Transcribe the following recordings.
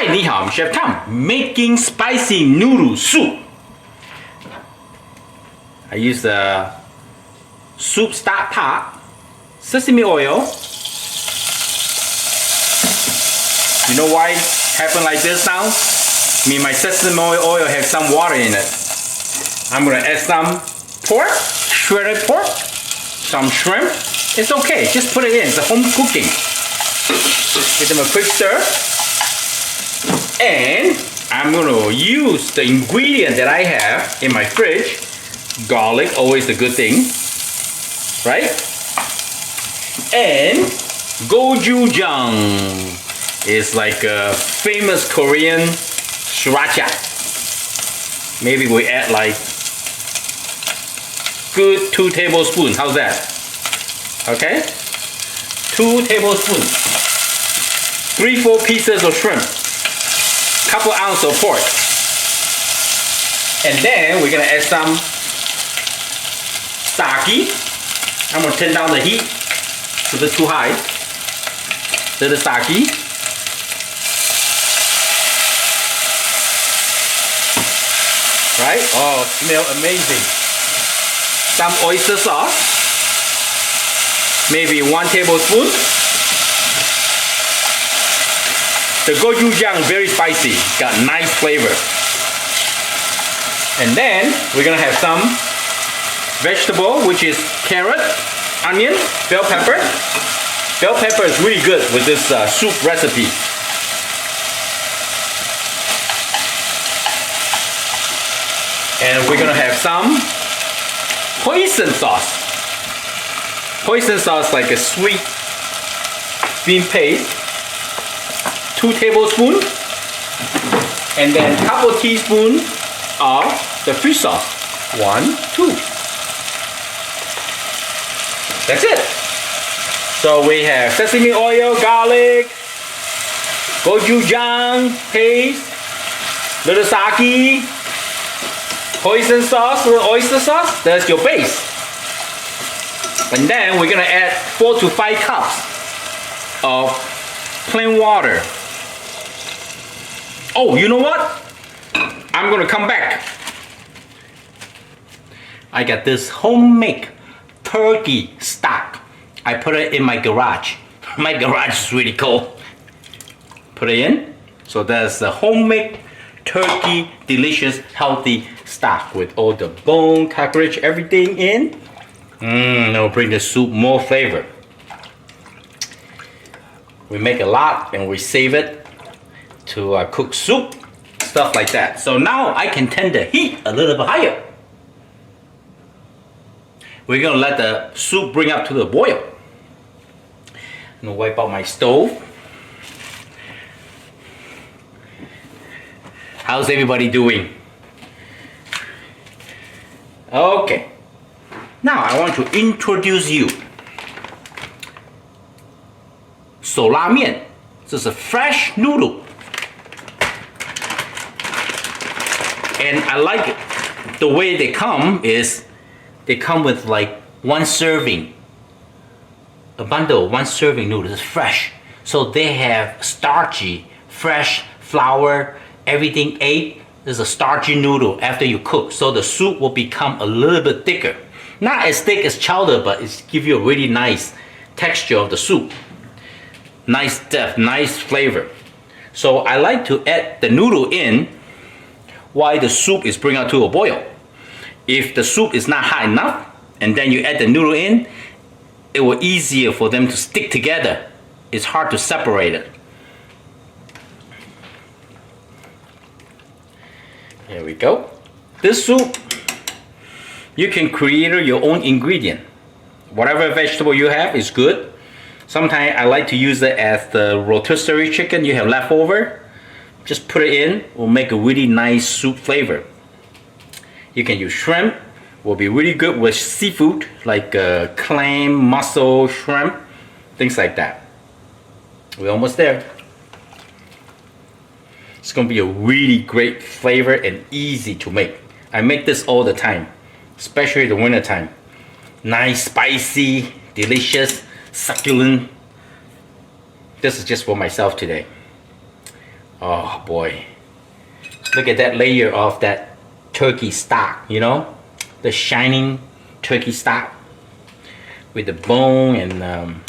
Hi, 你好, I'm Chef Tom, making spicy noodle soup. I use the soup stock pot, sesame oil. You know why it happened like this now? I mean, my sesame oil has some water in it. I'm gonna add some pork, shredded pork, some shrimp. It's okay, just put it in, it's a home cooking. Give them a quick stir. And I'm gonna use the ingredient that I have in my fridge. Garlic, always a good thing, right? And gochujang is like a famous Korean sriracha. Maybe we add like good 2 tablespoons. How's that? Okay, 2 tablespoons. 3-4 pieces of shrimp. Couple ounces of pork. And then we're gonna add some sake. I'm gonna turn down the heat. It's a bit too high. Little sake. Right? Oh, smell amazing. Some oyster sauce. Maybe 1 tablespoon. The gochujang very spicy, got nice flavor. And then we're gonna have some vegetable, which is carrot, onion, bell pepper. Bell pepper is really good with this soup recipe. And we're gonna have some hoisin sauce. Hoisin sauce, like a sweet bean paste. 2 tablespoons, and then a couple teaspoons of the fish sauce. 1, 2. That's it. So we have sesame oil, garlic, gochujang paste, little sake, hoisin sauce, little oyster sauce. That's your base. And then we're gonna add 4 to 5 cups of plain water. Oh, you know what? I'm gonna come back. I got this homemade turkey stock. I put it in my garage. My garage is really cold. Put it in. So that's the homemade turkey, delicious, healthy stock with all the bone, cockroach, everything in. It'll bring the soup more flavor. We make a lot and we save it to cook soup, stuff like that. So now I can turn the heat a little bit higher. We're gonna let the soup bring up to the boil. I'm gonna wipe out my stove. How's everybody doing? Okay. Now I want to introduce you. 手拉面, this is a fresh noodle. And I like it. The way they come is, they come with like 1 serving. A bundle, 1 serving noodles, fresh. So they have starchy, fresh flour, everything ate. There's a starchy noodle after you cook. So the soup will become a little bit thicker. Not as thick as chowder, but it gives you a really nice texture of the soup. Nice depth, nice flavor. So I like to add the noodle in while the soup is bringing up to a boil. If the soup is not hot enough, and then you add the noodle in, it will easier for them to stick together. It's hard to separate it. Here we go. This soup, you can create your own ingredient. Whatever vegetable you have is good. Sometimes I like to use it as the rotisserie chicken you have left over. Just put it in, will make a really nice soup flavor. You can use shrimp, will be really good with seafood like clam, mussel, shrimp, things like that. We're almost there. It's gonna be a really great flavor and easy to make. I make this all the time, especially the winter time. Nice, spicy, delicious, succulent. This is just for myself today. Oh boy. Look at that layer of that turkey stock, you know? The shining turkey stock with the bone and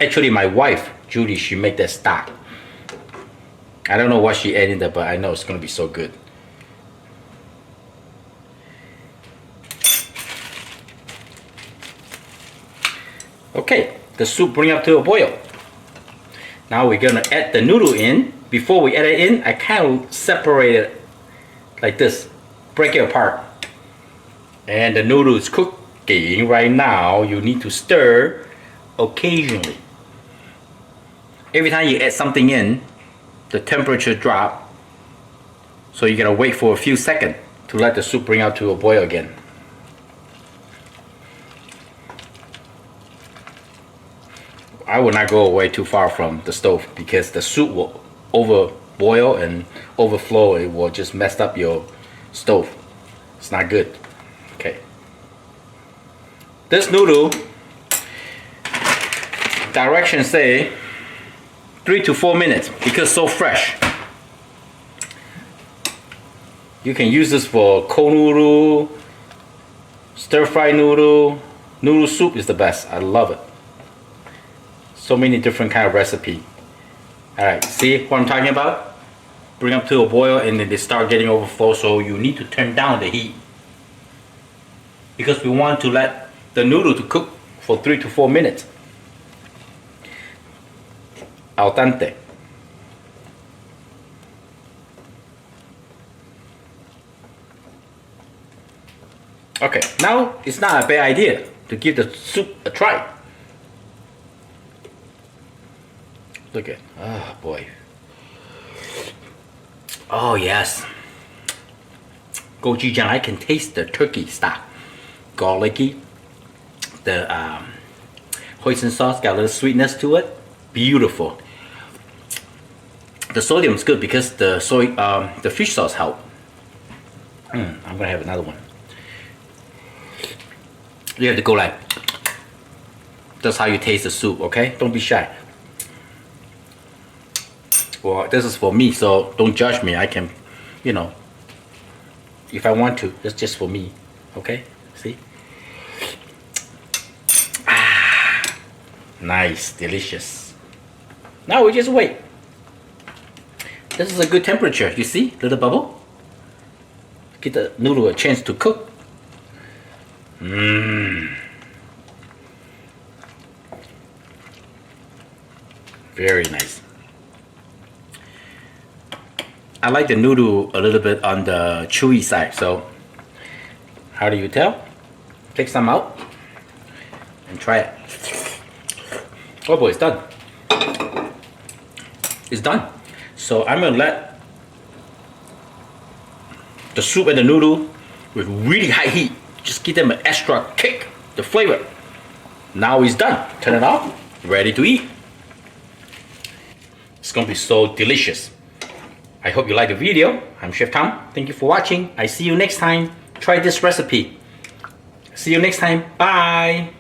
actually my wife, Judy, she made that stock. I don't know what she added in there, but I know it's gonna be so good. Okay, the soup bring up to a boil. Now we're gonna add the noodle in. Before we add it in, I kind of separate it like this, break it apart. And the noodle is cooking right now. You need to stir occasionally. Every time you add something in, the temperature drop. So you gotta wait for a few seconds to let the soup bring out to a boil again. I will not go away too far from the stove because the soup will over boil and overflow. It will just mess up your stove. It's not good. Okay. This noodle, directions say 3 to 4 minutes because so fresh. You can use this for cold noodle, stir fry noodle. Noodle soup is the best. I love it. So many different kind of recipe. Alright, see what I'm talking about? Bring up to a boil and then they start getting overflow, so you need to turn down the heat. Because we want to let the noodle to cook for 3 to 4 minutes. Al dente. Okay, now it's not a bad idea to give the soup a try. Look at, oh boy. Oh yes. Gochujang, I can taste the turkey stock. Garlicky. The hoisin sauce got a little sweetness to it. Beautiful. The sodium is good because the fish sauce help. I'm gonna have another one. You have to go like, that's how you taste the soup, okay? Don't be shy. Well, this is for me, so don't judge me. I can, you know, if I want to, it's just for me, okay? See? Ah, nice, delicious. Now we just wait. This is a good temperature, you see? Little bubble. Give the noodle a chance to cook. Very nice. I like the noodle a little bit on the chewy side, so how do you tell? Take some out and try it. Oh boy, it's done. It's done. So I'm gonna let the soup and the noodle with really high heat just give them an extra kick, the flavor. Now it's done. Turn it off. Ready to eat. It's gonna be so delicious. I hope you like the video. I'm Chef Tom. Thank you for watching. I see you next time. Try this recipe. See you next time. Bye.